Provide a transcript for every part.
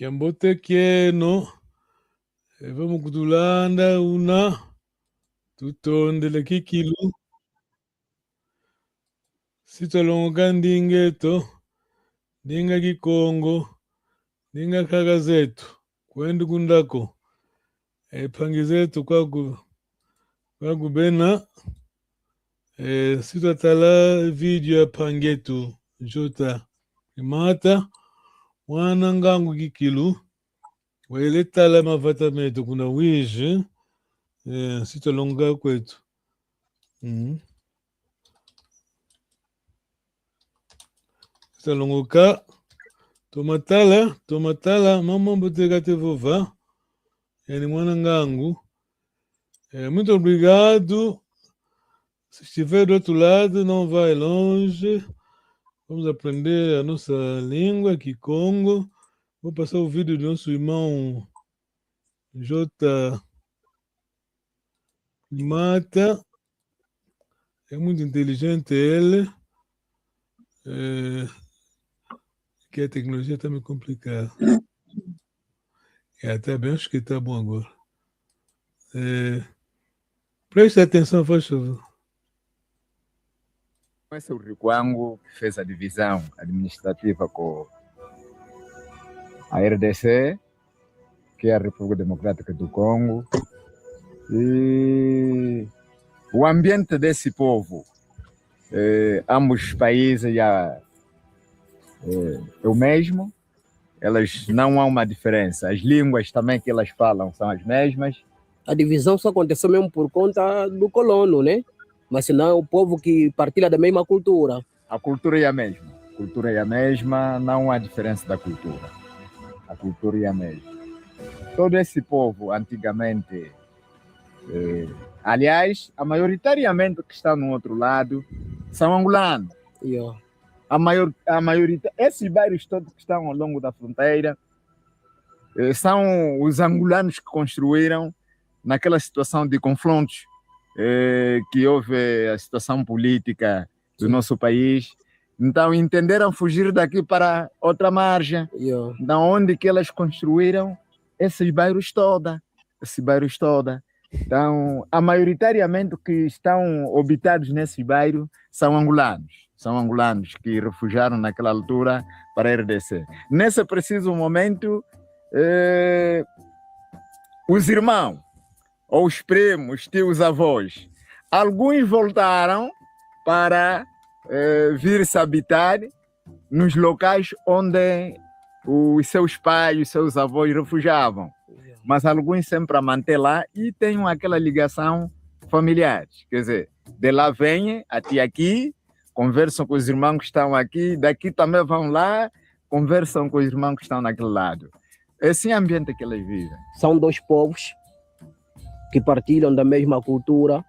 Kiambote kieno, vamos kudulanda una, tutondele kikilu, sitalonga ndingeto, ndinga kikongo, ndinga kaka zetu, kwendi kundako, pangi zetu kwa kubena, sitatala video ya pangetu, jota, imata, wana ngangu kikilu, wele tala mavata metu kuna wiji, sitalonga kwetu. Sitalongoka, tomatala, mama mbotega te vova, yani mwana ngangu. Muito obrigado. Se estiver do outro lado, não vai longe. Vamos aprender a nossa língua, Kikongo. Vou passar o vídeo do nosso irmão J. Mata. É muito inteligente ele. Que a tecnologia está me complicando. Até bem, acho que está bom agora. Preste atenção, faz favor. Esse é o Rikwangu que fez a divisão administrativa com a RDC, que é a República Democrática do Congo. E o ambiente desse povo, ambos os países é o mesmo, elas não há uma diferença. As línguas também que elas falam são as mesmas. A divisão só aconteceu mesmo por conta do colono, né? Mas senão é o povo que partilha da mesma cultura. A cultura é a mesma. A cultura é a mesma, não há diferença da cultura. A cultura é a mesma. Todo esse povo, antigamente, aliás, a maioritariamente que está no outro lado, são angolanos. Yeah. A maioria, esses bairros todos que estão ao longo da fronteira, são os angolanos que construíram naquela situação de confrontos que houve a situação política do nosso país. Então entenderam fugir daqui para outra margem, da onde que elas construíram esses bairros toda. Então, maioritariamente que estão habitados nesses bairros são angolanos que refugiaram naquela altura para a RDC. Nesse preciso momento, os irmãos, ou os primos, tios, avós, alguns voltaram para vir se habitar nos locais onde os seus pais, os seus avós refugiavam. Mas alguns sempre a manter lá e têm aquela ligação familiar. Quer dizer, de lá vêm até aqui, conversam com os irmãos que estão aqui, daqui também vão lá, conversam com os irmãos que estão naquele lado. Esse é o ambiente que eles vivem. São dois povos que partilham da mesma cultura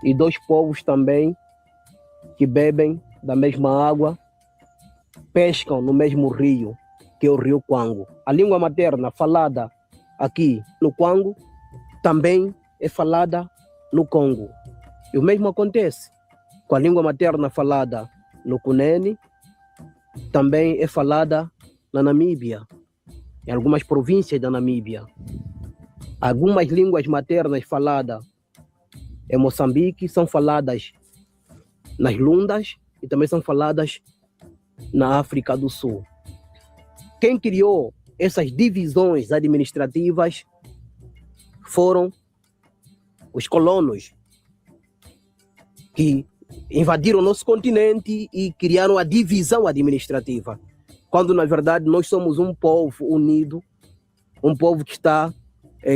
e dois povos também que bebem da mesma água, pescam no mesmo rio, que é o rio Kwango. A língua materna falada aqui no Kwango também é falada no Congo. E o mesmo acontece com a língua materna falada no Cunene, também é falada na Namíbia, em algumas províncias da Namíbia. Algumas línguas maternas faladas em Moçambique são faladas nas Lundas e também são faladas na África do Sul. Quem criou essas divisões administrativas foram os colonos que invadiram o nosso continente e criaram a divisão administrativa, quando na verdade nós somos um povo unido, um povo que está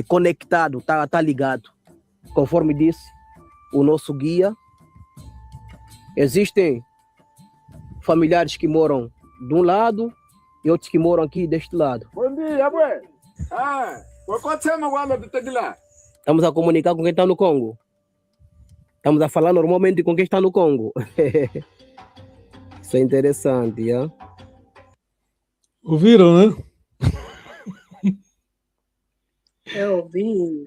conectado, está ligado. Conforme disse o nosso guia, existem familiares que moram de um lado e outros que moram aqui deste lado. Bom dia, ué. Estamos a comunicar com quem está no Congo. Estamos a falar normalmente com quem está no Congo. Isso é interessante, já? Ouviram, né? Eu ouvi.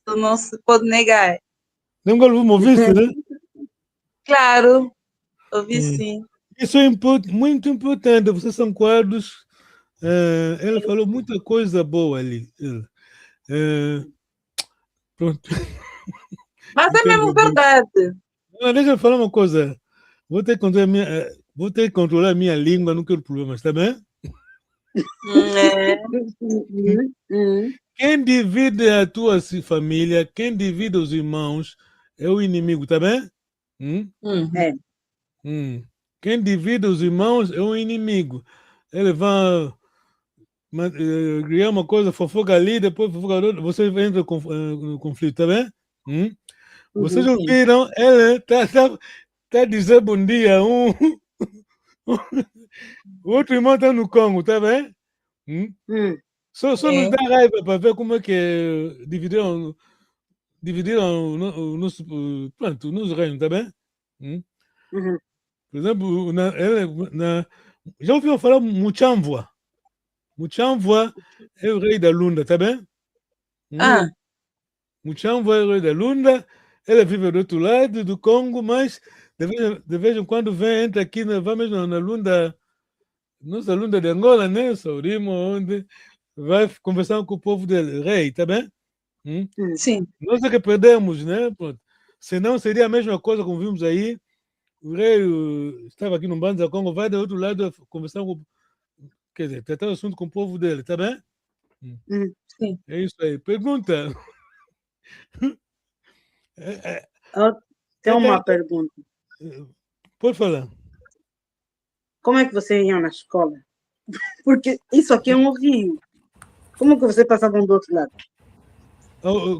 Tu não se pode negar. Nem agora vamos ouvir, né? Claro, ouvi sim. Isso é muito importante. Vocês são quadros. Ela falou muita coisa boa ali. Pronto. Mas é mesmo verdade. Deixa eu falar uma coisa. Vou ter que controlar a minha língua, não quero problemas, tá bem? É. Quem divide a tua família, quem divide os irmãos, é o inimigo, tá bem? É. Quem divide os irmãos é o inimigo. Ele vai criar uma coisa, fofoca ali, depois fofoca ali, você entra no conflito, tá bem? Vocês ouviram? Ele tá dizendo bom dia. O outro irmão está no Congo, tá bem? Só nos dá raiva para ver como é que dividiram o nosso, pronto, nos reinos, tá bem? Por exemplo, já ouviu falar Muchamvua? Muchamvua é o rei da Lunda, tá bem? Muchamvua é o rei da Lunda, ele vive do outro lado do Congo, mas de vez em quando entra aqui, vai mesmo na Lunda, nossa Lunda de Angola, né? Saurimo, onde vai conversar com o povo dele, rei, tá bem? Sim. Nós é que perdemos, né? Pronto. Senão seria a mesma coisa como vimos aí. O rei estava aqui no Banza Congo, vai do outro lado conversar com, quer dizer, tratar o assunto com o povo dele, tá bem? Sim. É isso aí. Pergunta. Tem uma pergunta. Pode falar. Como é que você ia na escola? Porque isso aqui é um rio. Como que você passava do outro lado?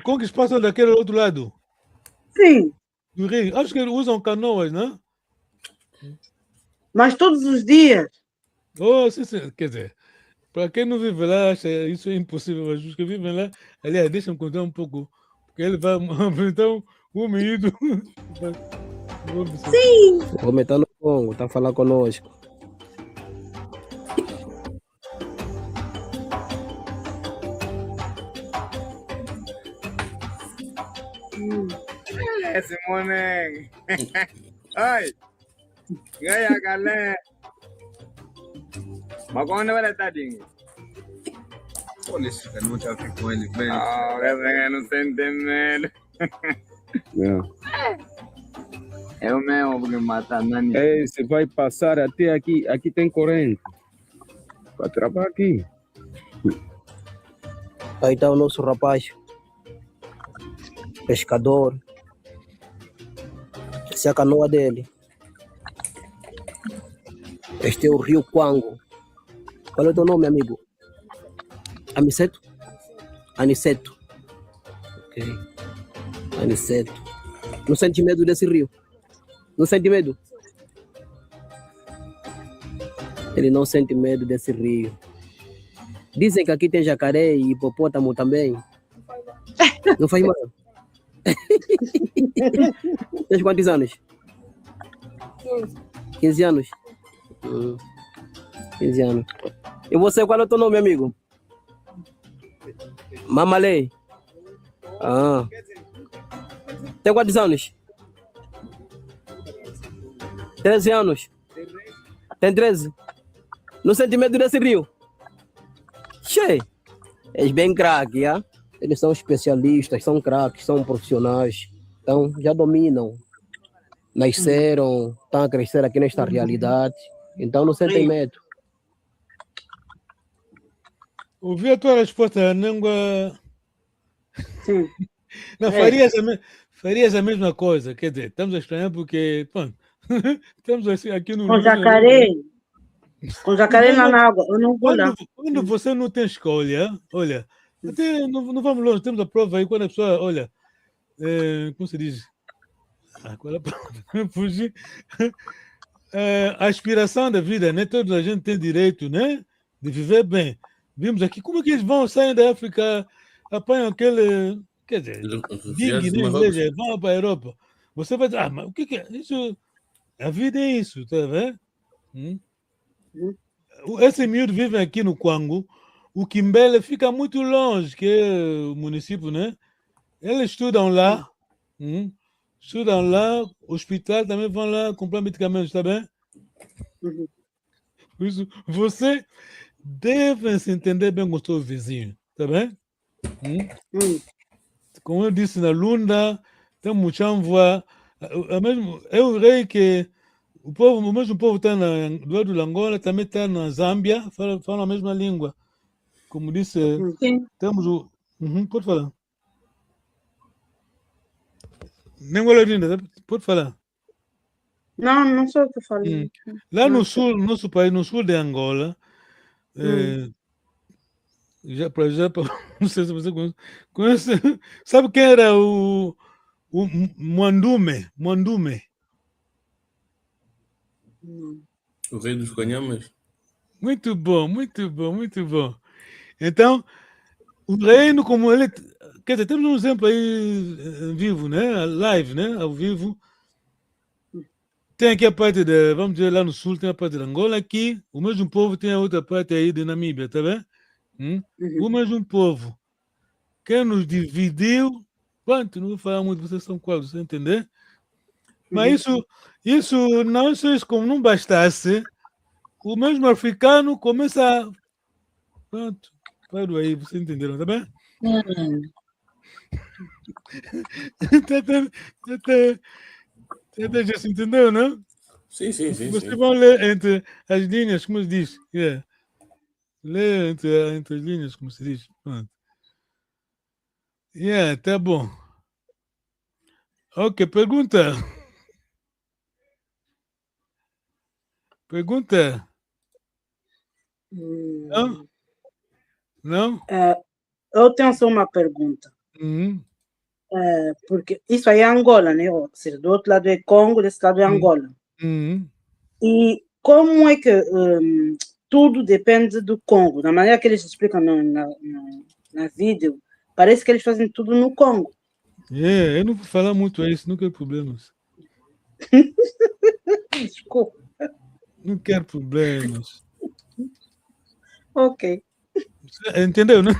Como que eles passam daquele outro lado? Sim. Do rio? Acho que eles usam canoas, né? Mas todos os dias. Sim. Quer dizer, para quem não vive lá, acha isso é impossível, mas os que vivem lá, aliás, deixa-me contar um pouco, porque ele vai apresentar um menino. Sim! O homem está no Congo, está a falar conosco. Simone. Ai. Gaya galera. Mas quando ele está dinheiro? Olha esse cara, não está aqui com ele, velho. Não sente medo. É o mesmo porque mata Nani. Você vai passar até aqui. Aqui tem corrente. Vai trabalhar aqui. Aí está o nosso rapaz. Pescador. Essa é a canoa dele. Este é o rio Kwango. Qual é o teu nome, amigo? Aniceto? Aniceto. Ok. Aniceto. Não sente medo desse rio? Não sente medo? Ele não sente medo desse rio. Dizem que aqui tem jacaré e hipopótamo também. Não faz mal. Tens quantos anos? 15 anos. 15 anos. E você, qual é o teu nome, amigo? Mamalei. Tem quantos anos? 13 anos. Tem 13? Não sente medo desse rio? Che, eles bem craque, ah? Eles são especialistas, são craques, são profissionais. Então, já dominam. Nasceram, estão a crescer aqui nesta realidade. Então, não sentem medo. Ouvi a tua resposta, Nengua. Sim. Não, farias a mesma coisa. Quer dizer, estamos a estranhar porque, pronto, estamos assim, aqui no... Com jacaré. Com jacaré na água. Eu não vou lá. Quando você não tem escolha, olha, até não vamos longe, temos a prova aí, quando a pessoa, olha, como se diz? Qual é a palavra? Fugir. A aspiração da vida, né? Toda a gente tem direito, né? De viver bem. Vimos aqui, como é que eles saem da África, apanham aquele, quer dizer, dingue, né? Vão para a Europa. Você vai dizer, mas o que é isso? A vida é isso, tá vendo? Esse miúdo vive aqui no Kwango, o Kimbele fica muito longe, que é o município, né? Eles estudam lá, o hospital também vão lá comprar medicamentos, tá bem? Por isso, você deve se entender bem com o seu vizinho, tá bem? Como eu disse na Lunda, tem Muchamvua, eu rei que o mesmo povo está do lado de Angola, também está na Zâmbia, fala a mesma língua. Como disse, Sim. temos o... pode falar. Nem vou ainda, pode falar. Não sou eu que falei. Lá no sul, nosso país, no sul de Angola, já não sei se você conhece, sabe quem era o Mwandume? O rei dos Conhamas? Muito bom. Então, o reino, como ele... Quer dizer, temos um exemplo aí vivo, né? Live, né? Ao vivo. Tem aqui a parte de, vamos dizer, lá no sul, tem a parte de Angola. Aqui, o mesmo povo tem a outra parte aí de Namíbia, tá vendo? O mesmo povo. Quem nos dividiu... Pronto, não vou falar muito, vocês são quais, você entender? Mas isso não, isso como não bastasse, o mesmo africano começa a... Pronto, parou aí, vocês entenderam, tá bem? Já se entendeu, não? Sim. Vocês vão ler entre as linhas, como se diz. Ler entre as linhas, como se diz. Pronto. Tá bom. Ok, pergunta. Não? Eu tenho só uma pergunta. Porque isso aí é Angola, né? Ou seja, do outro lado é Congo, desse lado é Angola. E como é que tudo depende do Congo? Da maneira que eles explicam na vídeo, parece que eles fazem tudo no Congo. Eu não vou falar muito isso, não quero problemas. Desculpa. Não quero problemas. Ok. Entendeu, né?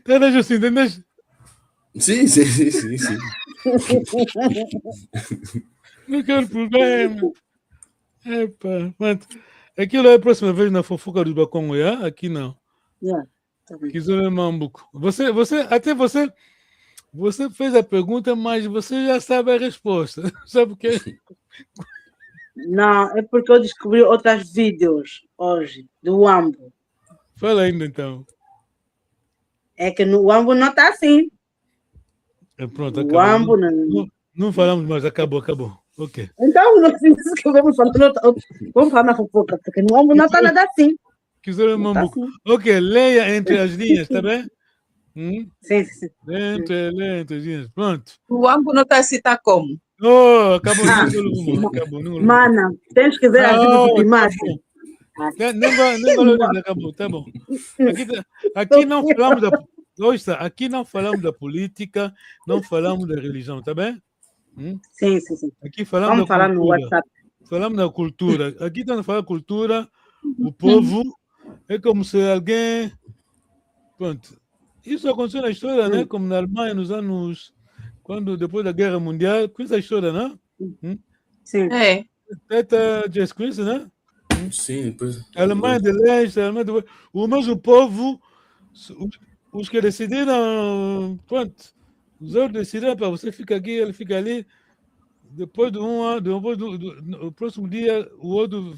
Tá, Justin, entendeu? Sim. Não quero problema. Epa, aquilo é a próxima vez na fofoca do Bacongo, já? Aqui não. Kizole Mambuco. Você fez a pergunta, mas você já sabe a resposta. Sabe o quê? Não, é porque eu descobri outros vídeos hoje, do Wambo. Fala ainda, então. É que no Wambo não está assim. Pronto, acabou. Wambo não falamos mais, acabou. Ok. Então, não sei se vamos falar vamos falar na fofoca, porque no Wambo não está nada assim. Kizole Mambuco. Ok, leia entre as linhas, tá bem? Sim. Leia entre as linhas. Pronto. O Wambo não está assim, está como? Acabou. Mana, tens que ver a vida de imagem. Nem acabou, tá bom. Aqui não falamos da... Ouça, aqui não falamos da política, não falamos da religião, tá bem? Sim. Aqui falamos Vamos falar no WhatsApp. Falamos da cultura. Aqui estamos a falar da cultura, o povo, é como se alguém... Pronto. Isso aconteceu na história, né? Como na Alemanha, nos anos... Depois da Guerra Mundial, conhece a história, né? Sim. Teta Jess, conhece, né? Sim, depois... A Alemanha de Leste, a Alemanha de... O mesmo povo, os que decidiram, pronto, os outros decidiram para você ficar aqui, ele fica ali. Depois de um ano, no próximo dia, o outro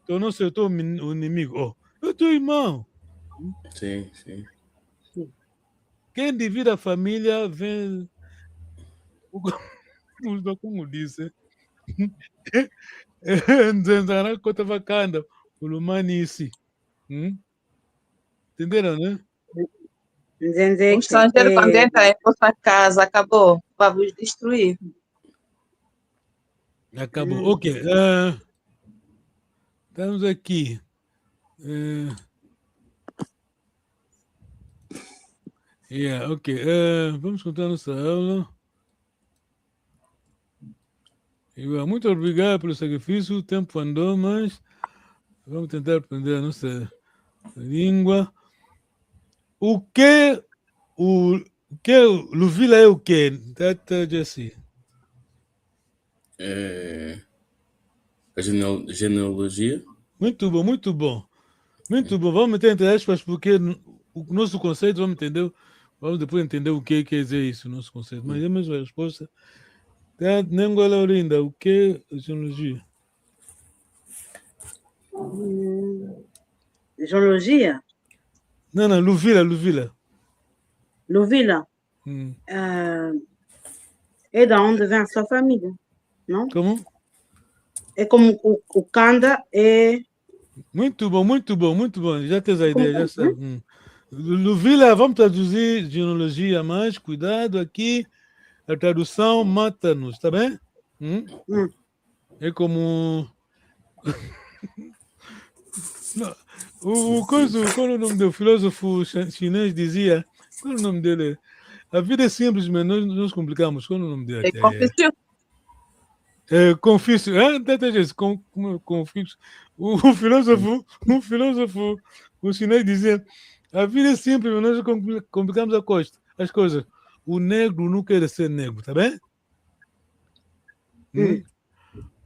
tornou-se o teu inimigo. É teu irmão. Sim. Quem divide a família vem... Como disse? Nzenzana kota vakanda ulumanisi. Entenderam, né? O estrangeiro, quando entra em vossa casa, acabou. Vai vos destruir. Acabou. Ok. Estamos aqui. Ok. Vamos contar nossa aula. Muito obrigado pelo sacrifício. O tempo andou, mas vamos tentar aprender a nossa língua. O que Luvila é o quê? Tata Jessie. A genealogia. Muito bom, muito bom. Muito bom. Vamos meter entre aspas, porque o nosso conceito, vamos depois entender o que quer dizer isso, o nosso conceito. Mas é a mesma resposta. Nengola Orinda, o que é genealogia? Genealogia? Não, Luvila. Luvila? É da onde vem a sua família, não? Como? É como o Kanda é... Muito bom. Já tens a ideia, já sabe. Luvila, vamos traduzir genealogia, mas cuidado aqui, a tradução mata-nos, tá bem? É como... qual é o nome do filósofo chinês dizia? Qual é o nome dele? A vida é simples, mas nós nos complicamos. Qual é o nome dele? Confúcio. Confúcio. Um filósofo o chinês dizia: a vida é simples, mas nós complicamos as coisas. O negro não quer ser negro, tá bem?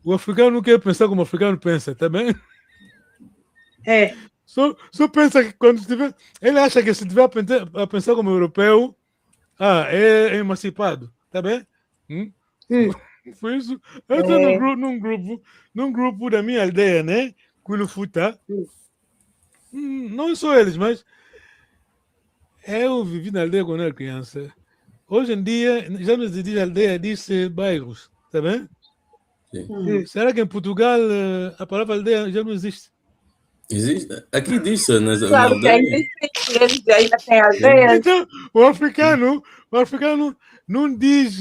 O africano não quer pensar como o africano pensa, tá bem? Só pensa que quando estiver... Ele acha que se estiver a pensar como europeu, é emancipado, tá bem? Foi isso. Eu estou num grupo da minha aldeia, né? Cuilufuta. Não só eles, mas eu vivi na aldeia quando era criança. Hoje em dia, já não se diz aldeia, diz bairros, tá bem? Será que em Portugal a palavra aldeia já não existe? Existe? Aqui diz nas Claro que ainda existe, eles ainda têm aldeias. Então, o africano não diz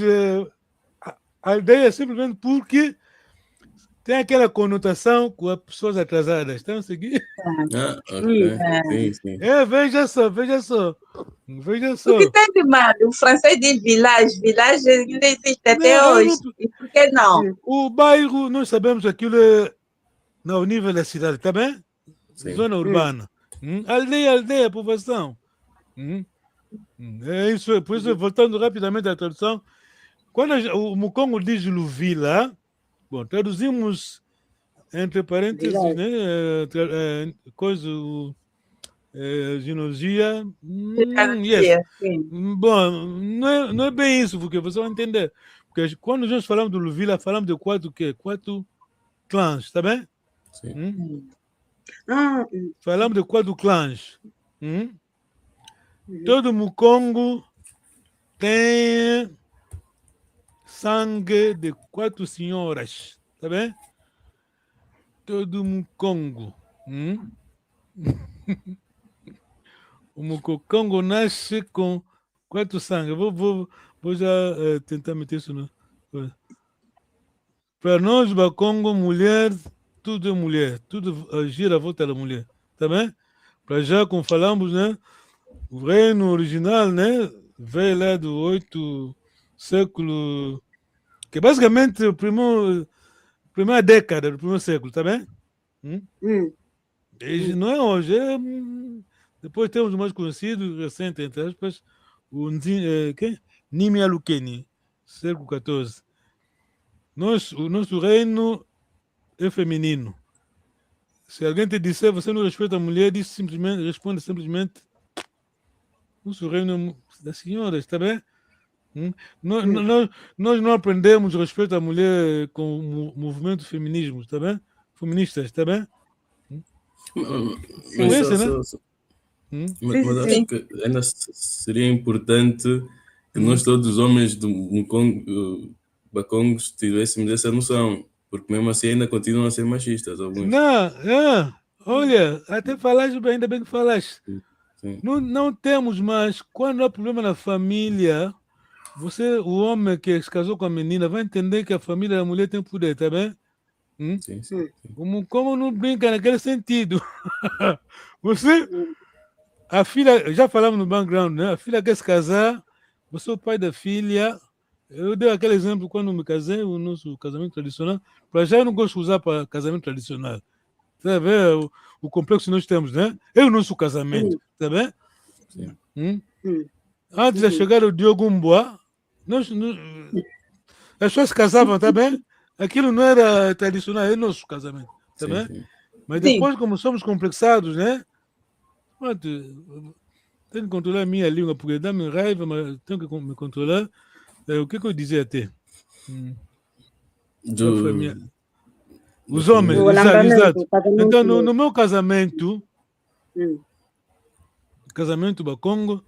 aldeia simplesmente porque tem aquela conotação com as pessoas atrasadas. Estão a seguir? Ok. Sim. Veja só. O que tem de mal? O francês diz village. Village ainda existe até hoje. E por que não? O bairro, nós sabemos aquilo no nível da cidade, tá bem? Sim. Zona urbana. Aldeia, povoação. É isso, por isso, voltando rapidamente à tradução, quando o Mukongo diz Luvila, bom, traduzimos entre parênteses, né, genealogia. Yes. Bom, não é bem isso, porque você vai entender. Porque quando nós falamos do Luvila, falamos de quatro clãs, tá bem? Sim. Falamos de 4 clãs. Todo Mukongo tem sangue de 4 senhoras, tá bem? Todo Mukongo. O Mukongo nasce com 4 sangue. Vou já tentar meter isso no... Para nós, Bakongo, mulher, tudo é mulher, tudo gira à volta da mulher, tá bem? Para já, como falamos, né? O reino original, né? Veio lá do 8º século, que é basicamente a primeira década do primeiro século, tá bem? Não é hoje, depois temos o mais conhecido, recente, entre aspas, o Nimia Lukeni, século XIV. O nosso reino é feminino. Se alguém te disser você não respeita a mulher, responde simplesmente nosso reino das senhoras, está bem? Nós não aprendemos respeito à mulher com o movimento feminismo, está bem? Feministas, está bem? Mas acho que ainda seria importante que nós todos os homens do Bakongos tivéssemos essa noção, porque mesmo assim ainda continuam a ser machistas alguns. Olha, até falaste bem, ainda bem que falaste. Sim. Não temos mais, quando há problema na família, o homem que se casou com a menina vai entender que a família da mulher tem poder, tá bem? Sim. Como não brinca naquele sentido? A filha, já falamos no background, né? A filha quer se casar, você é o pai da filha. Eu dei aquele exemplo quando me casei, o nosso casamento tradicional. Para já eu não gosto de usar para casamento tradicional. Tá vendo? O complexo que nós temos, né? É o nosso casamento, tá bem? Antes da chegada do Diogo Mboa, as pessoas se casavam, tá bem? aquilo não era tradicional, é nosso casamento, tá bem? sim. Mas depois, como somos complexados, né? Tenho que controlar a minha língua, porque dá-me raiva, mas tenho que me controlar. O que eu dizia até? Qual foi a minha... Os homens, O exato. casamento Então, no meu casamento, casamento do Congo,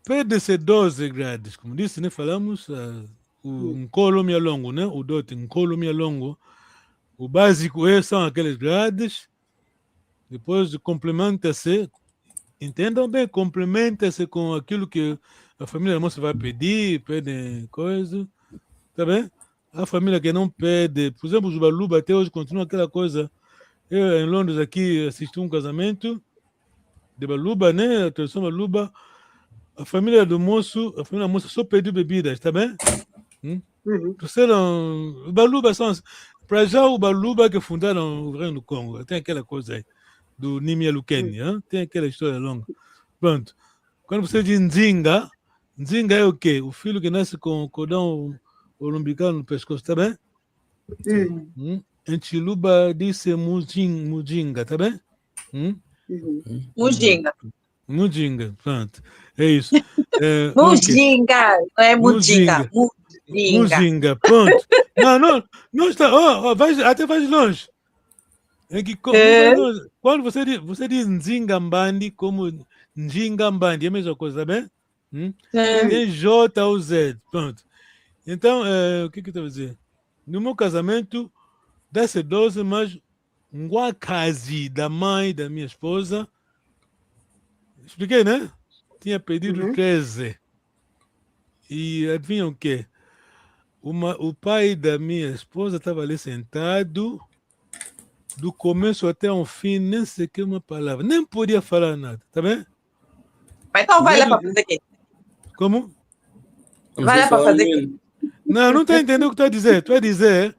perde-se 12 grades, como disse, né? Falamos um colo meio longo, né? O dote, um colo meio longo. O básico são aqueles grades, depois complementa-se, entendam bem, complementa-se com aquilo que a família da moça vai pedir, pede coisa, tá bem? A família que não pede, por exemplo, os Baluba até hoje continua aquela coisa. Eu em Londres aqui assisti um casamento de Baluba, né? A tradição Baluba. A família da moça só pediu bebidas, tá bem? Trouxeram, Baluba são, para já o Baluba que fundaram o Reino do Congo, tem aquela coisa aí, do Nimia Lukeni, tem aquela história longa. Pronto. Quando você diz Nzinga, Nzinga é o quê? O filho que nasce com o cordão umbilical no pescoço, tá bem? Em Chiluba disse Mujinga, tá bem? Mujinga, pronto. É isso. Mujinga, não é Mujinga. Mujinga, pronto. Não está. Até vai longe. É que, quando você diz Nzingambandi como Njingambandi, é a mesma coisa, tá bem? Tem J ou Z, pronto. Então, o que eu estava a dizer? No meu casamento, desse 12, mas um casa da mãe da minha esposa, expliquei, né? Tinha pedido 13. E adivinham o quê? O pai da minha esposa estava ali sentado, do começo até o fim, nem sequer uma palavra, nem podia falar nada, tá bem? Mas então vai lá para fazer o quê? Como? Vai lá para fazer o quê? Não está entendendo o que tu vai dizer. Tu vai dizer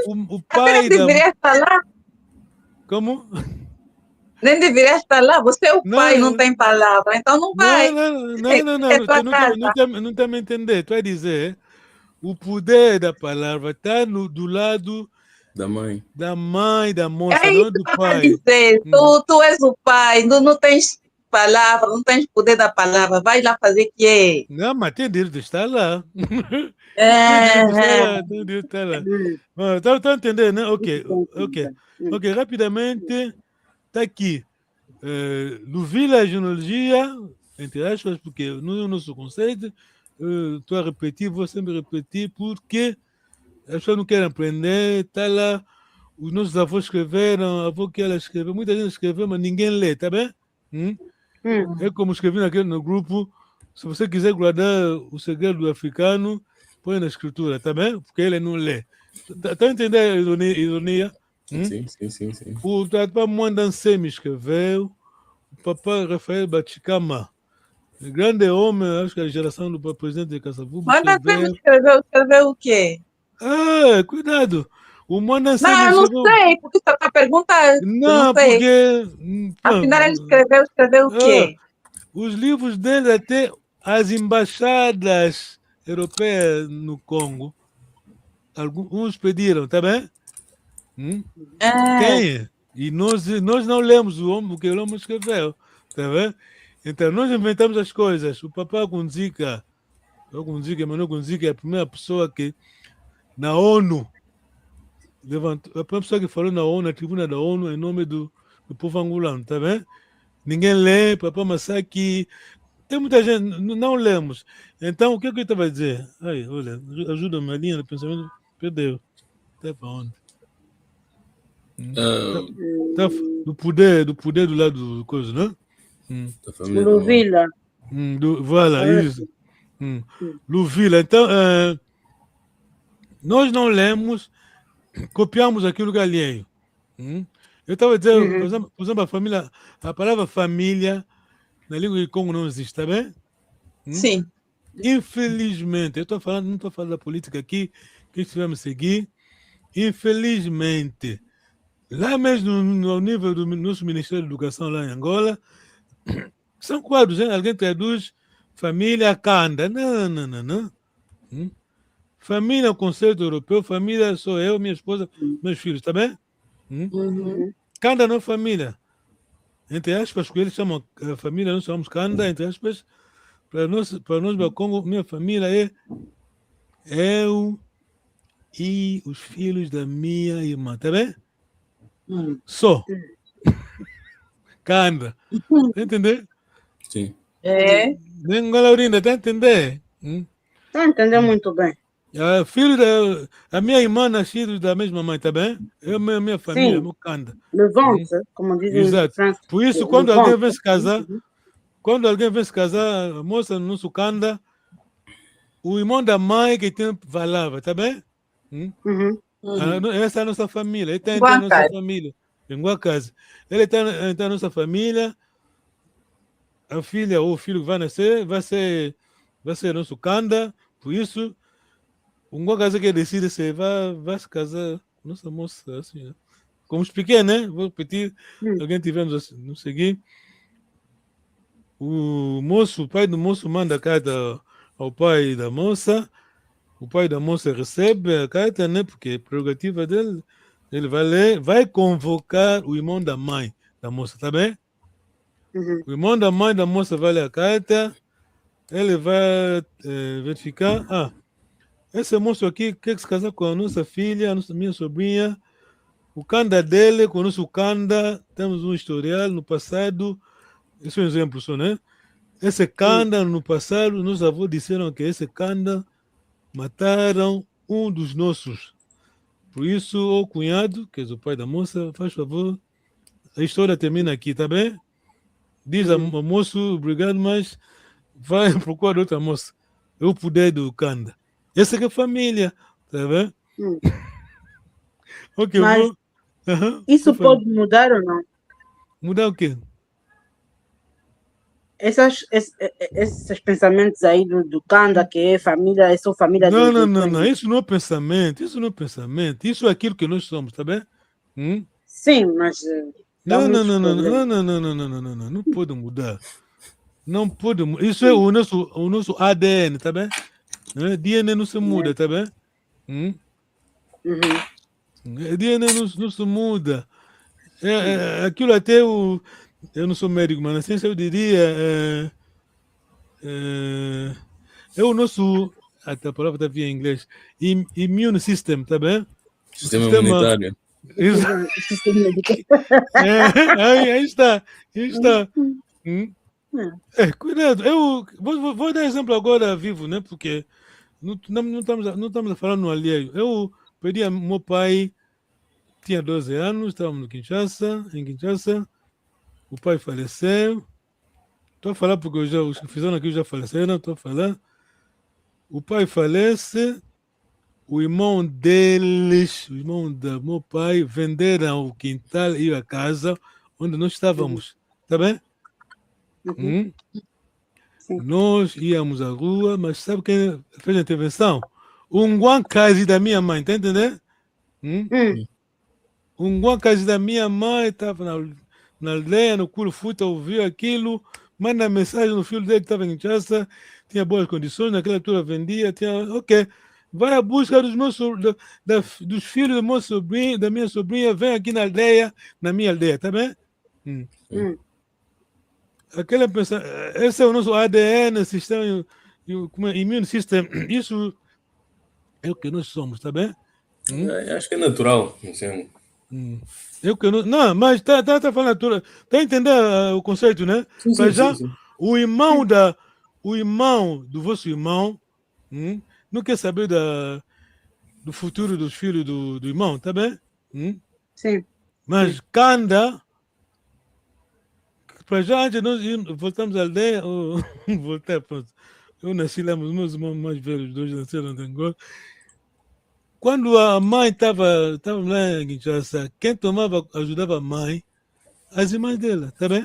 o pai da... deveria estar lá. Como? Nem deveria estar lá. Você é o pai, não tem palavra, então não vai. Não está me entendendo. Tu vai dizer o poder da palavra está do lado da mãe. Da moça, é não do pai. Dizer. Tu és o pai, não tens palavra, não tens poder da palavra. Vai lá fazer o quê? Não, mas tem direito de estar lá. Tem direito de estar lá. Tá entendendo, né? Ok, rapidamente, está aqui. No Villageologia, entre aspas, porque no nosso conceito, estou a repetir, vou sempre repetir, porque as pessoas não querem aprender, está lá, os nossos avós escreveram, a avó que ela escreveu, muita gente escreveu, mas ninguém lê, tá bem? É como escrevi no grupo, se você quiser guardar o segredo do africano, põe na escritura, tá bem? Porque ele não lê. Tá entendendo a ironia? Sim. O Tatpa Mwandanse me escreveu, o papai Rafael Baticama, grande homem, acho que a geração do presidente de Caçavuba. Mwandanse escreveu o quê? Cuidado. O Mwandanse não sei, porque você está perguntando. Não, porque... Afinal, ele escreveu o quê? Os livros dele, até as embaixadas europeias no Congo, alguns pediram, tá bem? Tem. E nós não lemos o homem, porque o homem escreveu, tá bem? Então, nós inventamos as coisas. O papai Kunzika, Emmanuel Kunzika, é a primeira pessoa que, na ONU, levantou, a primeira pessoa que falou na ONU, na tribuna da ONU, em nome do povo angolano, tá bem? Ninguém lê, papai Masaki, tem muita gente, não lemos. Então, o que eu estava a dizer? Ai, olha, ajuda-me, a linha de pensamento perdeu. Até para onde? Do poder do lado do coisa, né? Luvila. Voilà, isso. Luvila. Então, nós não lemos, copiamos aquilo que é alheio. Eu estava dizendo, por exemplo, a palavra família na língua de Congo não existe, tá bem? Sim. Infelizmente, não estou falando da política aqui, que tivemos a seguir. Infelizmente, lá mesmo no nível do nosso Ministério da Educação lá em Angola, são quadros, hein? Alguém traduz família Kanda. Não. Família é um conceito europeu, família sou eu, minha esposa, meus filhos, tá bem? Kanda não é família. Entre aspas, que eles chamam família, nós chamamos Kanda, entre aspas. Para nós do Congo, minha família é eu e os filhos da minha irmã, tá bem? Só. Kanda. Tá entendendo? Sim. É. Laurinda, tá entendendo? Está a entender muito bem. Filho a minha irmã nascido da mesma mãe, tá bem? Eu, minha família, Sim. meu Kanda. Levante, como dizem Exato. em França. Por isso, quando alguém vem se casar, a moça no nosso Kanda, o irmão da mãe que tem palavra, tá bem? Essa é a nossa família. Ele está na nossa família. Em casa. Ele está na nossa família. A filha ou o filho que vai nascer vai ser nosso Kanda. Por isso, um casa que decide se vai se casar com nossa moça. Assim, né? Como expliquei, né? Vou repetir. Alguém tiver nos seguir. O pai do moço manda a carta ao pai da moça. O pai da moça recebe a carta, né? Porque é prerrogativa dele. Ele vai ler, vai convocar o irmão da mãe da moça, tá bem? O irmão da mãe da moça vai ler a carta. Ele vai verificar. Esse moço aqui quer se casar com a nossa filha, minha sobrinha. O Kanda dele, com o nosso Kanda, temos um historial no passado. Esse é um exemplo só, né? Esse Kanda, no passado, meus avós disseram que esse Kanda mataram um dos nossos. Por isso, o cunhado, que é o pai da moça, faz favor, a história termina aqui, tá bem? Diz ao moço, obrigado, mas vai procurar outra moça. É o poder do Kanda. Essa que é a família, tá bem? Ok, mas isso pode mudar ou não? Mudar o quê? Esses pensamentos aí do Kanda, que é família, é só família não, isso não é pensamento, isso é aquilo que nós somos, tá bem? Sim, mas não, não pode mudar. Não pode mudar. Isso é o nosso ADN, tá bem? DNA não se muda, tá bem? DNA não se muda. Aquilo até eu não sou médico, mas na ciência eu diria é o nosso, até a palavra está em inglês, immune system, tá bem? Sistema imunitário. Aí está. Cuidado, eu vou dar exemplo agora vivo, né? Porque não estamos a falar no alheio. Eu perdi meu pai, tinha 12 anos, estávamos em Kinshasa, o pai faleceu. Estou a falar porque os que fizeram aqui já faleceram, estou a falar. O pai falece, o irmão deles, o irmão do meu pai, venderam o quintal e a casa onde nós estávamos. Tá bem? Nós íamos à rua, mas sabe quem fez a intervenção? Um guancase da minha mãe, tá entendendo? Um guancase da minha mãe estava na aldeia, no Curufuta, ouviu aquilo, manda mensagem no filho dele que estava em Kinshasa, tinha boas condições, naquela altura vendia, ok, vai à busca dos filhos do meu sobrinho, da minha sobrinha, vem aqui na minha aldeia, tá bem? Esse é o nosso ADN, sistema, immune system, isso é o que nós somos, tá bem? Acho que é natural, assim. Não, mas tá falando natural. Tá entendendo o conceito, né? Sim. O irmão do vosso irmão não quer saber do futuro dos filhos do irmão, tá bem? Sim. Mas Kanda, para já, antes nós voltamos à aldeia, eu nasci lá, os meus irmãos mais velhos, dois nasceram em Angola. Quando a mãe estava lá em Kinshasa, quem ajudava a mãe, as irmãs dela, tá bem?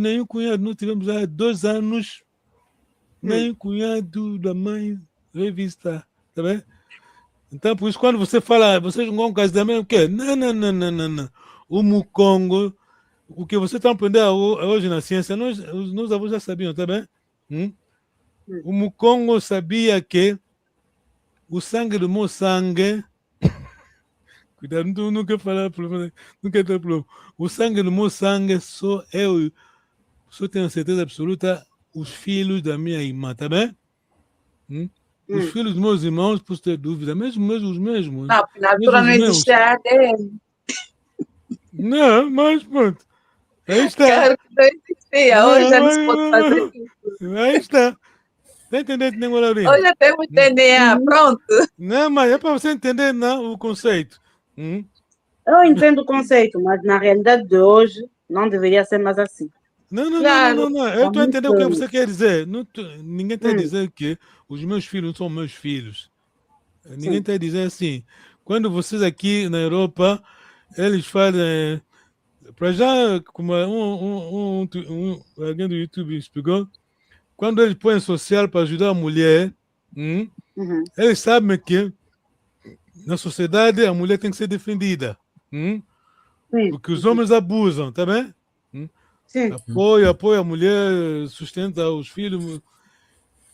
Nenhum cunhado, nós tivemos há 2 anos, nenhum cunhado da mãe veio visitar, tá bem? Então, por isso, quando você fala, vocês não vão casamento, o quê? Não. O Mukongo, o que você está aprendendo hoje na ciência, os avós já sabiam, tá bem? o Mukongo sabia que o sangue do meu sangue... Cuidado, não quero falar problema, não quero ter problema. O sangue do meu sangue só tenho certeza absoluta os filhos da minha irmã, tá bem? Os filhos dos meus irmãos, por ter dúvida, mesmo os mesmos. Não, na altura não existe a ADN. Não, mas pronto. Aí está. Claro que não existia. Hoje já não se pode fazer isso. Aí está. Está entendendo, nem Laurina? Hoje já temos DNA, pronto. Não, mas é para você entender não, o conceito. Eu entendo o conceito, mas na realidade de hoje não deveria ser mais assim. Não. Claro. Eu estou a entender o que você quer dizer. Ninguém está a dizer que os meus filhos são meus filhos. Ninguém está a dizer assim. Quando vocês aqui na Europa, eles fazem... Para já, como alguém do YouTube explicou, quando eles põem social para ajudar a mulher, eles sabem que na sociedade a mulher tem que ser defendida. Porque os homens abusam, tá bem? Apoia a mulher, sustenta os filhos.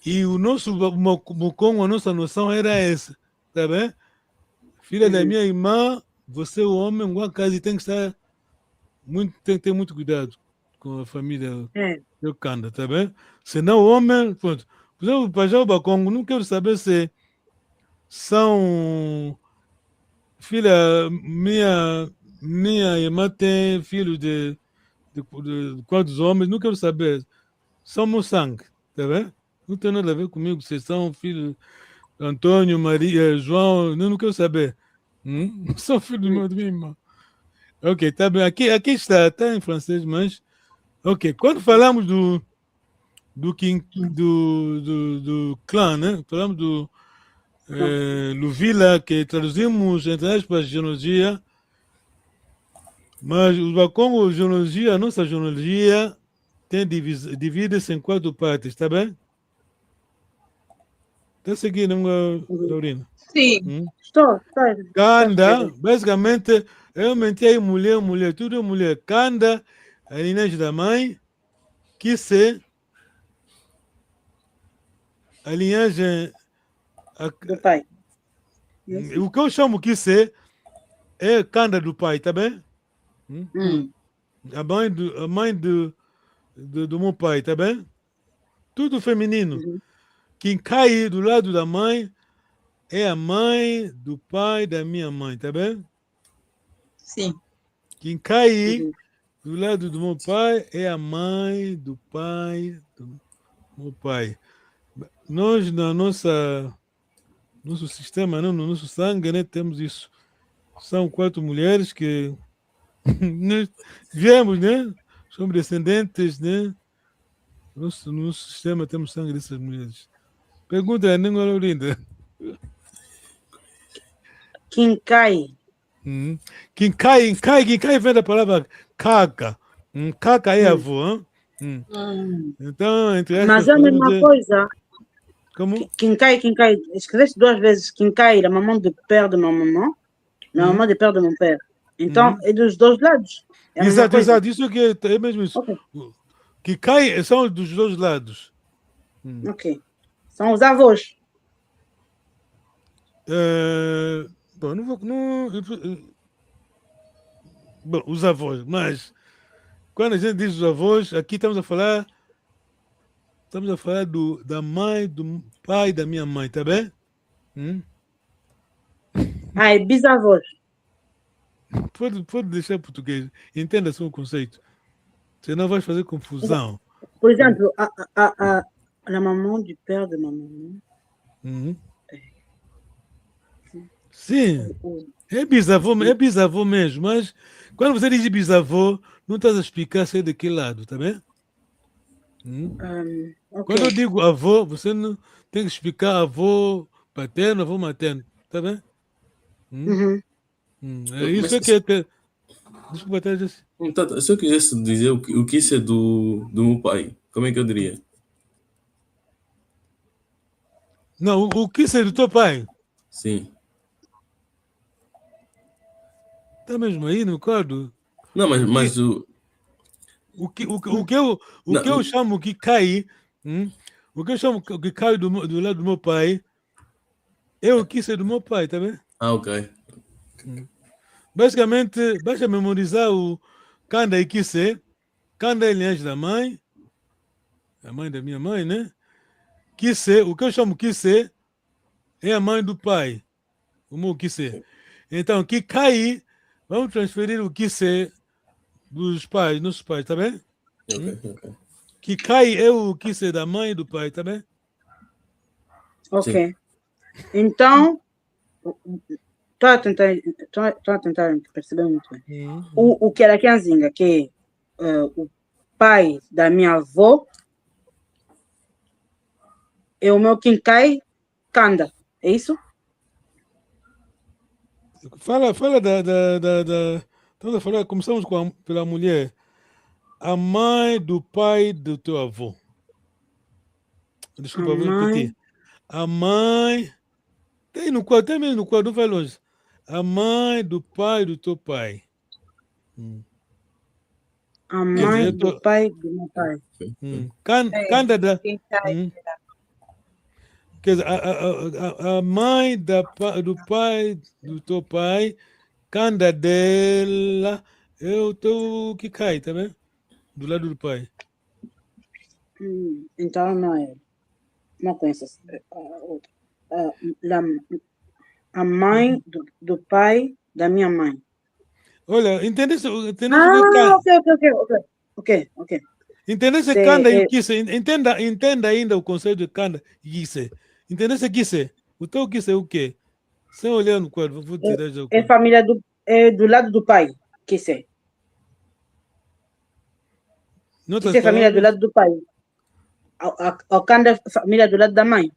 E o nosso Mukongo, a nossa noção era essa, tá bem? Filha da minha irmã, você, o homem, em uma casa tem que estar tem que ter muito cuidado com a família do Kanda, tá bem? Senão o homem, pronto. Por exemplo, para já o Bakongo, não quero saber se são filha, minha irmã tem filhos de quantos homens, não quero saber. São meu sangue, tá bem? Não tem nada a ver comigo, se são filhos Antônio, Maria, João, não quero saber. São filhos de minha irmã. Ok, tá bem. Aqui está em francês, mas... Ok, quando falamos do clã, né? Falamos do Luvila, que traduzimos, entre aspas, genealogia, mas o Bakongo, genealogia, a nossa genealogia divide-se em 4 partes, tá bem? Está seguindo, Laurina? Sim. Estou. Kanda, basicamente, eu menti mulher, tudo é mulher. Kanda, a linhagem da mãe, Kisse, a linhagem... Do pai. O que eu chamo Kisse é Kanda do pai, tá bem? A mãe do meu pai, tá bem? Tudo feminino. Quem cai do lado da mãe é a mãe do pai da minha mãe, tá bem? Sim. Quem cai do lado do meu pai é a mãe do pai do meu pai. Nós, no nosso sistema, no nosso sangue, né, temos isso. São 4 mulheres que nós viemos, né? Somos descendentes, né? No nosso sistema temos sangue dessas mulheres. Pergunta, nem Laurinda. Quinkai. Quinkai vem da palavra caca. Caca é avô. Então, entre mas é a mesma coisa. Como? Quinkai. Escreveste 2 vezes Quinkai, a mamãe do père de ma maman, la maman do père de mon père. Então, é dos 2 lados. É exato. Isso que é mesmo isso. Okay. Quinkai são dos 2 lados. Ok. São os avós. Bom, bom, os avós, mas quando a gente diz os avós, aqui estamos a falar da mãe, do pai da minha mãe, tá bem? É bisavós. Pode deixar português, entenda só o conceito, senão vai fazer confusão. Por exemplo, a mamãe do père de ma maman. Sim, é bisavô mesmo, mas quando você diz bisavô, não estás a explicar se é de que lado, tá bem? Okay. Quando eu digo avô, você não tem que explicar avô paterno, avô materno, tá bem? É isso que é... Desculpa, tá, Jesse. Se eu quisesse dizer o que isso é do meu pai, como é que eu diria? Não, o que isso é do teu pai? Sim. Tá mesmo aí no quadro? Não, mas o que eu chamo que cai, O que eu chamo que cai do lado do meu pai é o que é do meu pai, tá vendo? Ah, ok. Basicamente, basta memorizar o Kanda e Kise. Kanda é a linhagem da mãe, a mãe da minha mãe, né? Kise, o que eu chamo Kise é a mãe do pai, o meu Kise. Então, que cai, vamos transferir o Kise dos pais, nossos pais, tá bem? Ok. Que cai é o Kise da mãe e do pai, tá bem? Ok. Sim. Então, estou a tentar perceber muito bem. O que era Kianzinga, que é o pai da minha avó, é o meu Kinkai Kanda, é isso? Fala estamos a falar, começamos pela mulher. A mãe do pai do teu avô. Desculpa, vou repetir. A mãe. Tem mesmo no quadro, não vai longe. A mãe do pai do teu pai. A mãe do pai do meu pai. Canda da. Quer dizer, a mãe do pai do teu pai, Canda dela, é o teu que cai, tá vendo? Do lado do pai. Então não é. Não conheço a outra. A mãe do pai da minha mãe. Olha, entendesse ok. Entendesse Kanda e o Kise? Entenda ainda o conceito de Kanda e Kise. Entendesse Kise? O teu Kise é o quê? Sem olhar no quadro, vou tirar já o quadro. É família do lado do pai, Kise. Kise é família do lado do pai. A Kanda é família do lado da mãe.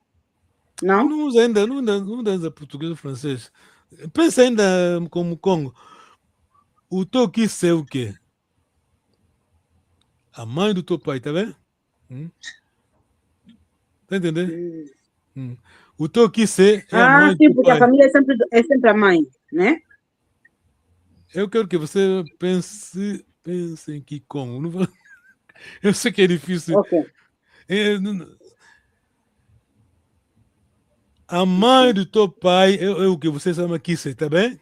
Não? Não usa ainda português ou francês. Pensa ainda como Congo. O teu Kise é o quê? A mãe do teu pai, tá vendo? Tá entendendo? O teu Kise é a mãe do teu pai. Porque a família é sempre a mãe, né? Eu quero que você pense em que Congo. Não vou... Eu sei que é difícil. Ok. A mãe do teu pai é o que você chama Kise, tá bem?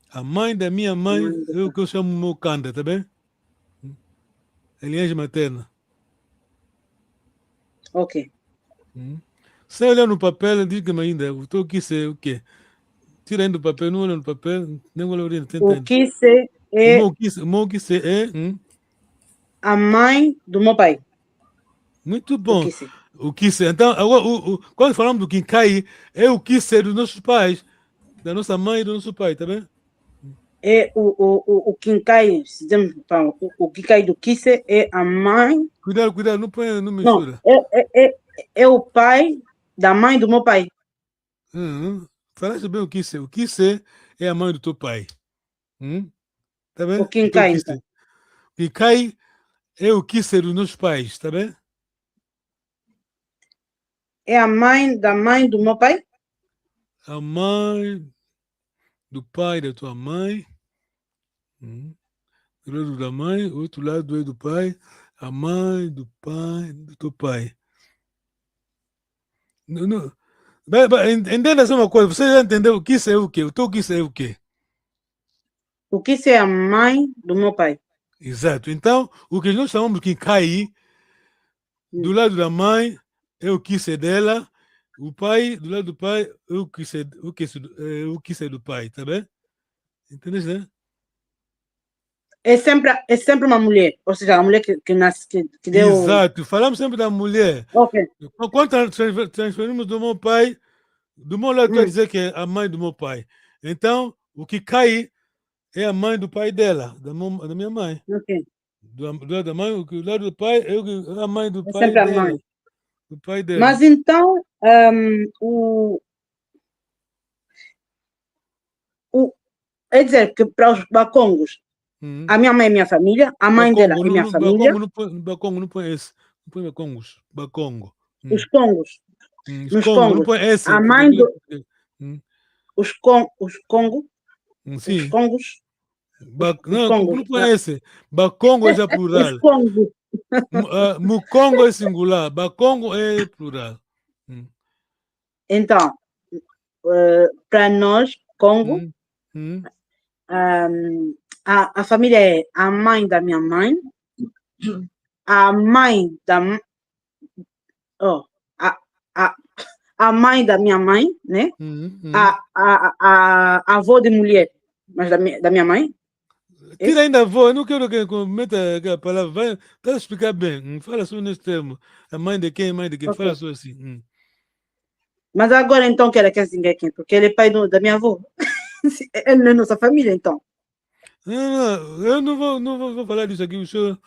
A mãe da minha mãe é o que eu chamo meu Kanda, tá bem? É linhagem materna. Ok. Você olha no papel, diga-me ainda, o teu Kise é o quê? Tira ainda do papel, não olha no papel, nem olha oriente. O Kise é... O meu Kise é... A mãe do meu pai. Muito bom. O Kise. Então, agora, quando falamos do Kinkai, é o Kise dos nossos pais, da nossa mãe e do nosso pai, tá bem? É o Kinkai, o Kinkai do Kise é a mãe... Cuidado, não mistura. É o pai da mãe do meu pai. Falaste bem o Kise. O Kise é a mãe do teu pai. Tá bem? O Kinkai. O Kinkai é o Kise dos nossos pais, tá bem? É a mãe da mãe do meu pai? A mãe do pai da tua mãe. Do lado da mãe, outro lado é do pai. A mãe do pai do teu pai. Entenda só uma coisa. Você já entendeu o que isso é o quê? O teu que isso é o quê? O que isso é a mãe do meu pai. Exato. Então, o que nós chamamos de Kinkai, do lado da mãe, é o que isso é dela. O pai, do lado do pai, é o que isso é do pai, tá bem? Entendeu, né? É sempre uma mulher, ou seja, a mulher que nasce, que deu... Exato, falamos sempre da mulher. Ok. Quando transferimos do meu pai, do meu lado, quer dizer que é a mãe do meu pai. Então, o que cai é a mãe do pai dela, da minha mãe. Ok. Do lado da mãe, o lado do pai é a mãe do pai sempre dela. A mãe. Do pai dela. Mas então, é dizer que para os bacongos, a minha mãe é minha família, a mãe dela é minha família. Bacongo não põe esse, não põe bacongos, bacongo. Os congos. Os congos, não põe esse. A mãe do... Os congos. Sim. Os congos. Não põe esse. Bacongo é já plural. Os congos. Mukongo é singular, Bakongo é plural. Então, para nós, Congo, a família é a mãe da minha mãe, a mãe da a mãe da minha mãe, né? A avó de mulher, mas da minha mãe. Tira ainda avó, eu não quero que meta a palavra, vai explicar bem, fala só nesse termo, a mãe de quem, okay. Fala só assim. Mas agora então que ela quer dizer quem? Porque ele é pai da minha avó. Ele não é nossa família, então. Não, eu não vou falar disso aqui. O senhor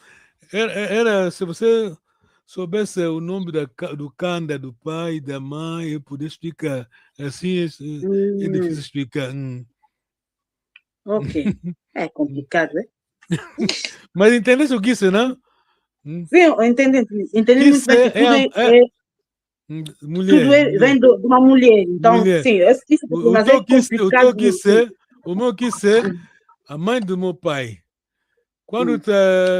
era se você soubesse o nome do Kanda, do pai, da mãe, eu poderia explicar. Assim é difícil explicar. Ok. É complicado, né? Mas entendesse o que isso, não? Sim, eu entendi muito bem que tudo mulher, vem de uma mulher. Então, mulher. Sim, mas é complicado. O meu quis ser a mãe do meu pai. Quando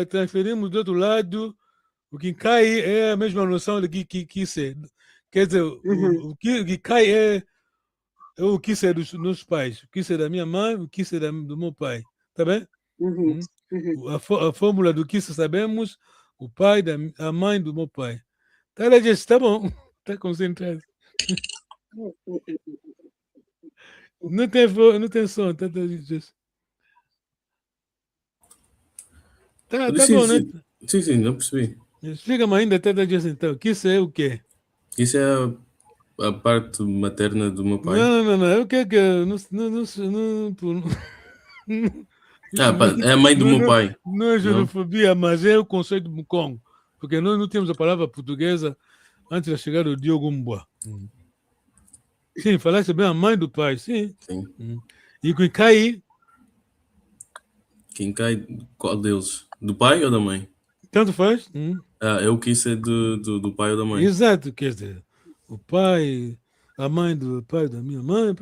transferimos do outro lado, o que cai é a mesma noção de que quis ser. Quer dizer, o que cai é o que ser dos meus pais, o que ser da minha mãe, o que ser do meu pai. Tá bem? A fórmula do que sabemos, o pai, a mãe do meu pai. Tá bom, tá concentrado. Não tem som, tá isso. Tá bom, né? Sim, não percebi. Explica-me ainda, então, o que isso é o quê? Isso é a parte materna do meu pai. Não, eu quero que é a mãe do meu pai. Não é xenofobia, mas é o conceito do Mukongo. Porque nós não temos a palavra portuguesa antes da chegada do Diogo Mbua. Sim, falaste bem a mãe do pai, sim. E quem cai? Quem cai, qual deles? Do pai ou da mãe? Tanto faz. Eu quis ser do pai ou da mãe. Exato, quer dizer, o pai, a mãe do pai da minha mãe.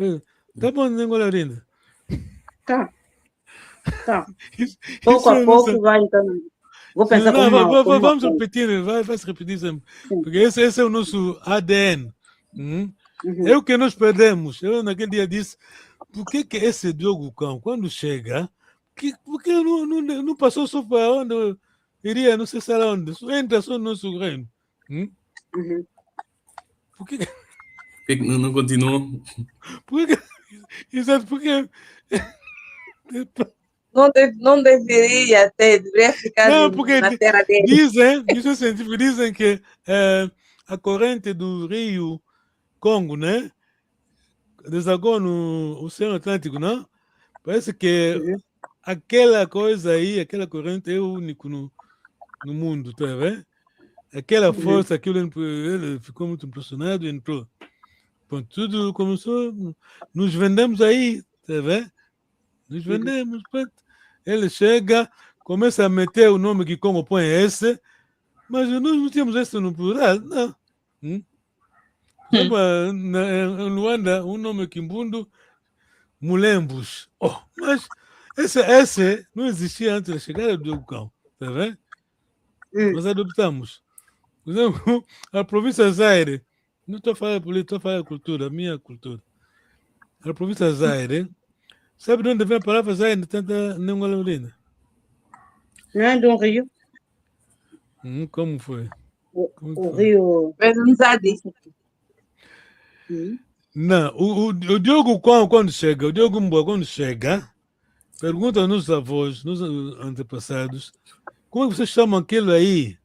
Tá bom, né, Golarinda? Tá. Pouco a pouco vai, então. Vou pensar vamos repetir, vai se repetir sempre. Porque esse é o nosso ADN. É o que nós perdemos. Eu naquele dia disse, por que esse Diogo Cão, quando chega, porque não passou só para onde iria, não sei se era onde, entra só no nosso reino. Por que não continuou? Exato, porque... Não deveria ter, deveria ficar na terra dele. Dizem que a corrente do rio Congo, né? Desagou no Oceano Atlântico, não? Parece que aquela coisa aí, aquela corrente é única no mundo, tá vendo? Aquela força, ele ficou muito impressionado e entrou. Pronto, tudo começou, nos vendemos aí, tá vendo? Nos vendemos, pronto. Ele chega, começa a meter o nome que Congo põe esse, mas nós não tínhamos esse no plural, não. Em Luanda, o nome Kimbundo, Mulembos. Mas esse não existia antes da chegada do Diogo Cão, tá vendo? Nós adoptamos. Por exemplo, a província Zaire, não estou falando de política, estou falando de cultura, minha cultura. A província Zaire, sabe de onde vem a palavra Zaire, tanta Nengolorina? Não é de um rio? Como foi? O rio... Não, o Diogo quando chega, o Diogo Mbua quando chega, pergunta aos nossos avós, nos antepassados, como é que vocês chamam aquilo aí?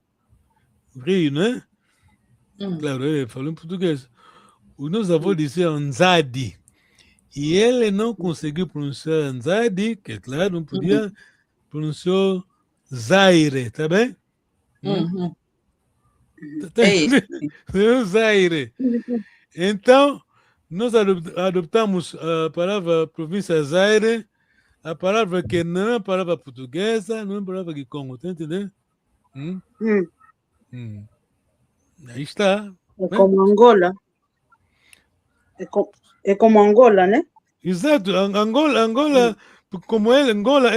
Rio, né? Claro, ele falou em português. Os nossos avós diziam Nzadi. E ele não conseguiu pronunciar Nzadi, que é claro, não podia, pronunciou Zaire, tá bem? Zaire. Então, nós adoptamos a palavra província Zaire, a palavra que não é a palavra portuguesa, não é a palavra de Congo, tá entendendo? Aí está. É como Angola. É como Angola, né? Exato. Angola, como ele, Angola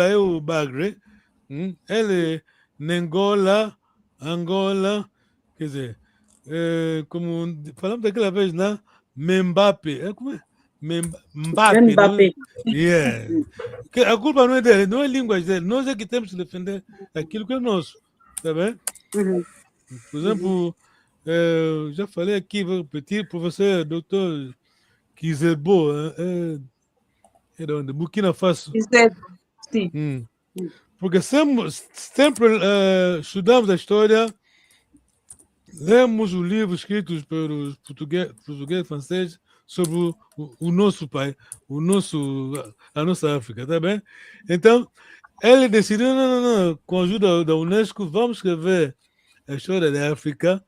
é o Bagre. Ele Angola, quer dizer, como falamos daquela vez, né? Mbappé, como é? Mbappé, Mbappé. Yeah. A culpa não é dele, não é língua dele, nós é que temos que defender aquilo que é nosso, tá bem? Por exemplo, já falei aqui, vou repetir, professor doutor Kizerbo, é de onde? Burkina Faso. Sim. Porque sempre estudamos a história, lemos os livros escritos pelos português e francês sobre o nosso pai, a nossa África, tá bem? Então, ele decidiu, não, com a ajuda da Unesco, vamos escrever a história da África.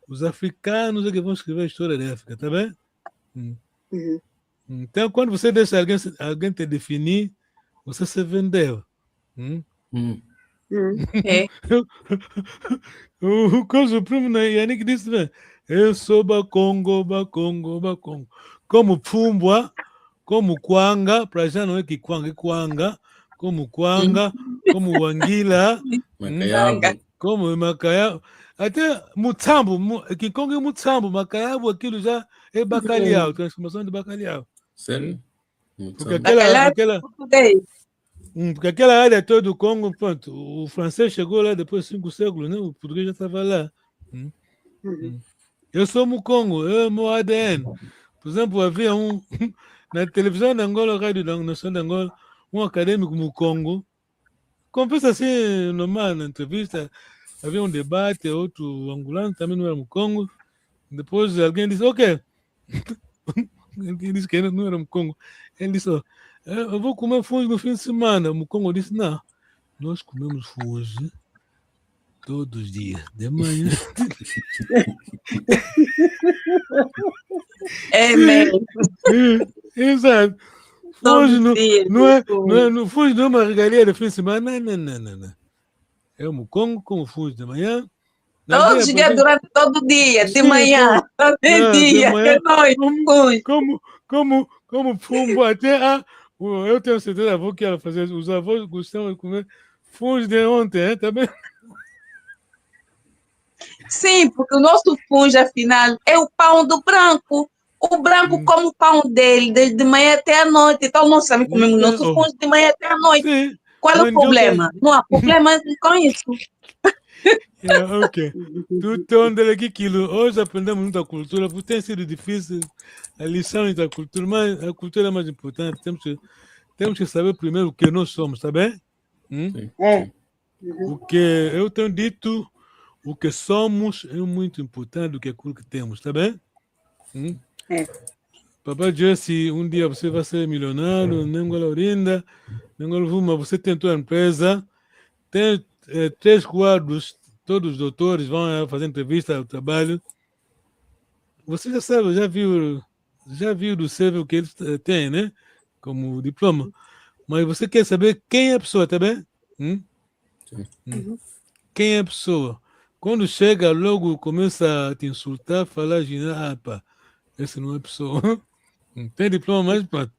Os africanos é que vão escrever a história da África, tá bem? Então, quando você deixa alguém te definir, você se vendeu. É. O coisa supremo, né? Yannick disse, né? Eu sou Bakongo. Como Pfumbwa, como Kwanga, para já não é que Kwanga, é Kwanga, como Kwanga, como Wangila, como Macaiabo. Até Mutambo, Kikongo é Mutambo, Macaiabo, aquilo já é bacalhau, transformação de bacalhau. Sério? Porque aquela área toda do Congo, pronto, o francês chegou lá depois de 5 séculos, né? O português já estava lá. Eu sou Mukongo, é meu ADN. Por exemplo, havia na televisão de Angola, Rádio Nacional de Angola, um acadêmico Mukongo, conversa assim, normal, na entrevista, havia um debate, outro angolano também não era Mukongo. Depois alguém disse, ok. Ele disse que não era Mukongo. Ele disse, eu vou comer fungo no fim de semana. O Mukongo disse, não, nós comemos fungo todos os dias, de manhã. É mesmo. Exato. Fungo não é uma regalia de fim de semana, não. É o Mukongo com o fungo de manhã. Todos os dias, durante todo o dia, de manhã, todo dia, de noite. Como fungo, até eu tenho certeza que ela fazia, os avós gostavam de comer fungo de ontem, tá bem? Sim, porque o nosso fungo, afinal, é o pão do branco. O branco come o pão dele, desde de manhã até a noite. Então, nós também comemos o nosso fungo de manhã até a noite. Sim. Qual é o problema? Não há problema com isso. Ok. Tudo aquilo. Hoje aprendemos muita cultura, porque tem sido difícil a lição da cultura, mas a cultura é mais importante. Temos que saber primeiro o que nós somos, tá bem? O que eu tenho dito, o que somos é muito importante do que aquilo que temos, tá bem? Papai disse, um dia você vai ser milionário, Nengola Orinda, Nengola Vuma, você tem tua empresa, tem 3 quadros, todos os doutores vão fazer entrevista ao trabalho. Você já sabe, já viu do CV o que eles têm, né? Como diploma. Mas você quer saber quem é a pessoa, tá bem? Quem é a pessoa? Quando chega, logo começa a te insultar, falar, pá, esse não é pessoa. Tem diploma, mas pronto.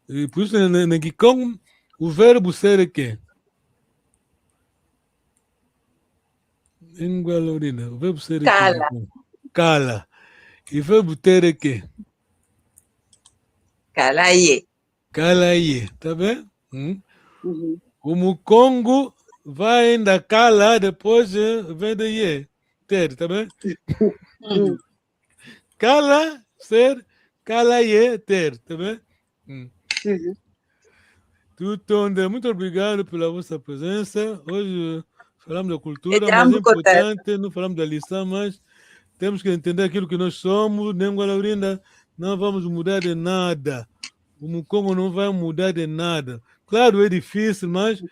E por isso, na Kikongo, o verbo ser é quê? Em Gualorina, o verbo ser é Cala. Cala. E o verbo ter é quê? Calaie. Calaie, tá bem? O Mukongo vai ainda cala, depois vem de ie. Ter, tá bem? Cala, ser, calaie, ter, tá bem? Muito obrigado pela vossa presença. Hoje falamos da cultura, mas é importante, não falamos da lição, mas temos que entender aquilo que nós somos. Nem Gualaurinda, não vamos mudar de nada. O Mukongo não vai mudar de nada. Claro, é difícil, mas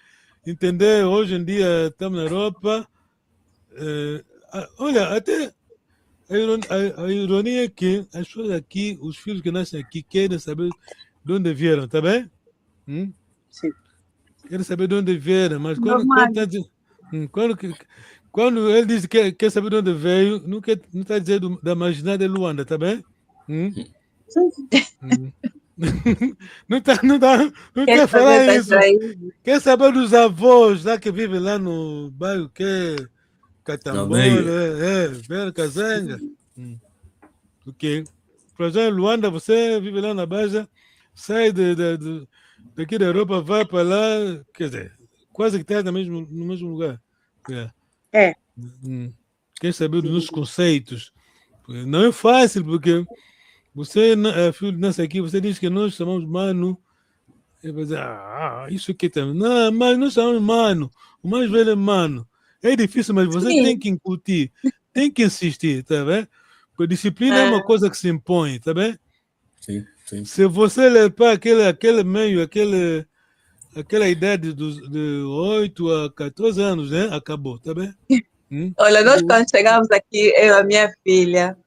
entender, hoje em dia estamos na Europa. Olha, até a ironia é que as pessoas aqui, os filhos que nascem aqui, querem saber de onde vieram, tá bem? Sim. Querem saber de onde vieram, mas quando ele diz que quer saber de onde veio, não está dizendo da marginal de Luanda, tá bem? Não quer falar isso. Quer saber dos avós lá que vivem lá no bairro que é Catambola, Vera Cazenga. Ok. Por exemplo, Luanda, você vive lá na Baja, sai daqui da Europa, vai para lá, quer dizer, quase que está no mesmo lugar. Quer saber dos nossos conceitos. Não é fácil, porque você, filho, nasce aqui, você diz que nós chamamos mano, e vai dizer, isso aqui também. Não, mas nós chamamos mano, o mais velho é mano. É difícil, mas você tem que incutir, tem que insistir, tá vendo? Porque disciplina é uma coisa que se impõe, tá bem? Sim, sim. Se você levar aquele meio, aquela idade de 8 a 14 anos, né? Acabou, tá bem? Olha, nós quando chegamos aqui, eu e a minha filha,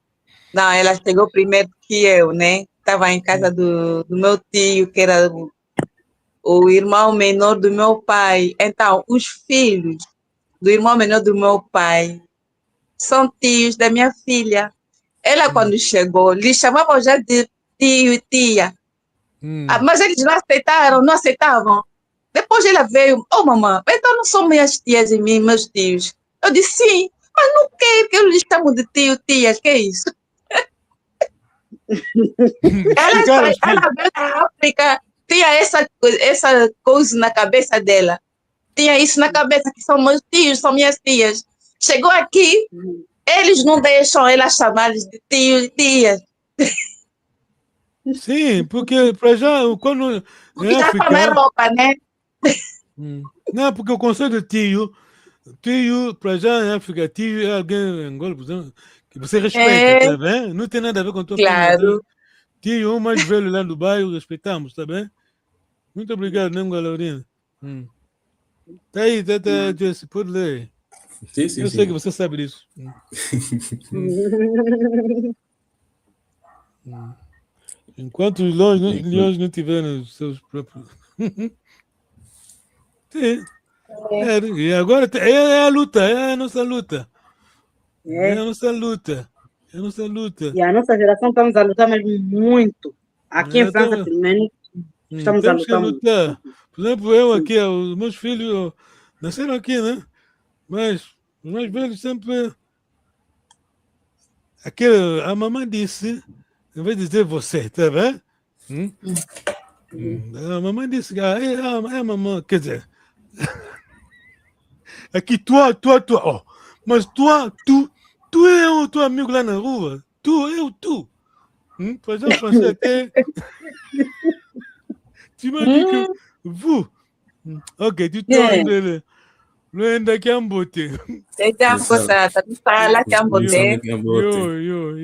não, ela chegou primeiro que eu, né? Estava em casa do meu tio, que era o irmão menor do meu pai. Então, os filhos do irmão menor do meu pai são tios da minha filha. Ela, quando chegou, lhe chamavam já de tio e tia. Mas eles não aceitavam. Depois ela veio, mamãe, então não são minhas tias e meus tios. Eu disse, sim, mas não quero que eu lhes chamo de tio, tia, que é isso? Ela veio da África, tinha essa coisa na cabeça dela. Tinha isso na cabeça, que são meus tios, são minhas tias. Chegou aqui, eles não deixam ela chamar-lhes de tio e tia. Sim, porque para já, quando porque já África, na Europa, né? Não, porque o conceito de tio, para já em África, tio é alguém em Angola, por exemplo, que você respeita, tá bem? Não tem nada a ver com a tua família. Tio, o mais velho lá do bairro, respeitamos, tá bem? Muito obrigado, né, Galorina? Tá aí, Jesse, pode ler. Sim, eu sei que você sabe disso. Enquanto os leões não tiverem os seus próprios... Sim. E agora é a luta, é a nossa luta. É a nossa luta. É a nossa luta. E a nossa geração estamos a lutar mesmo muito. Aqui em França, pelo menos, estamos a lutar muito. Por exemplo, eu aqui, os meus filhos nasceram aqui, né? Mas os mais velhos sempre... a mamãe disse, em vez de dizer você, tá vendo? A mamãe disse, a mamãe, quer dizer... Aqui, toi, oh, mas tu é o teu amigo lá na rua, tu. Pois eu pensei até... Tu m'as dit que vous... Ok, tu t'en loin daqui a bote. Tem que botar, tá fala que é bote. Yo.